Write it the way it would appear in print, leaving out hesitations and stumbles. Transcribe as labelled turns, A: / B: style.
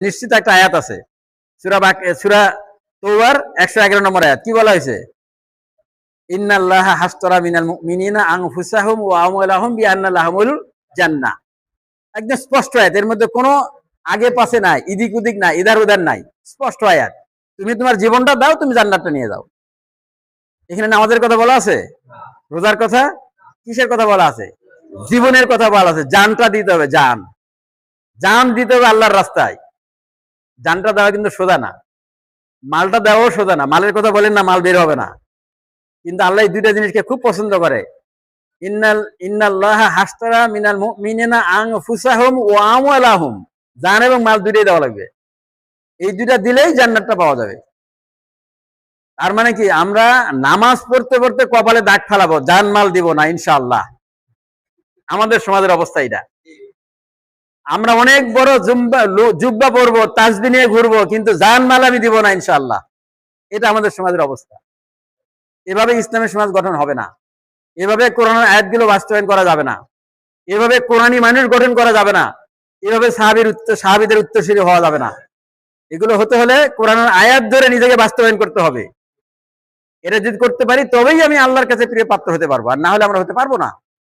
A: নিশ্চিত একটা আয়াত আছে সূরা তওবার 111 নম্বর আয়াত। কি বলা হয়েছে? ইন্নাল্লাহা হাশতারা মিনাল মুমিনিনা আনফুসাহুম ওয়া আমওয়ালাহুম বিআন্না লাহুমুল জান্নাহ। একদম স্পষ্ট আয়াত, এর মধ্যে কোনো আগে পাশে নাই, ইদিক উদিক নাই, ইধার উধার নাই, স্পষ্ট আয়াত। তুমি তোমার জীবনটা দাও, তুমি জান্নাতটা নিয়ে যাও। এখানে নামাজের কথা বলা আছে, রোজার কথা, কিসের কথা বলা আছে? জীবনের কথা বলা আছে। জানটা দিতে হবে, জান দিতে হবে আল্লাহর রাস্তায়। জানটা দেওয়া কিন্তু সোজা না, মালটা দেওয়াও সোজা না। মালের কথা বলেন না, মাল বের হবে না। কিন্তু আল্লাহ এই দুইটা জিনিসকে খুব পছন্দ করে। ইন্নাল্লাহা হাশতারা মিনাল মুমিনিনা আনফুসাহুম ওয়া আমওয়ালাহুম। জান এবং মাল দুইটাই দেওয়া লাগবে। এই দুইটা দিলেই জান্নাতটা পাওয়া যাবে। তার মানে কি, আমরা নামাজ পড়তে পড়তে কপালে দাগ ফালাবো, জান মাল দিব না ইনশাআল্লাহ। আমাদের সমাজের অবস্থা এটা। আমরা অনেক বড় জুব্বা পরবো, তাসবিহ নিয়ে ঘুরবো, কিন্তু জান মাল আমি দিব না ইনশাআল্লাহ। এটা আমাদের সমাজের অবস্থা। এভাবে ইসলামের সমাজ গঠন হবে না। এভাবে কোরআনের আয়াতগুলো বাস্তবায়ন করা যাবে না। এভাবে কোরআনী মানুষ গঠন করা যাবে না। এভাবে সাহাবীদের উত্তরসূরি হওয়া যাবে না। এগুলো হতে হলে কোরআনের আয়াত ধরে নিজেকে বাস্তবায়ন করতে হবে। এটা যদি করতে পারি তবেই আমি আল্লাহর কাছে প্রিয় পাত্র হতে পারবো, আর না হলে আমরা হতে পারবো না।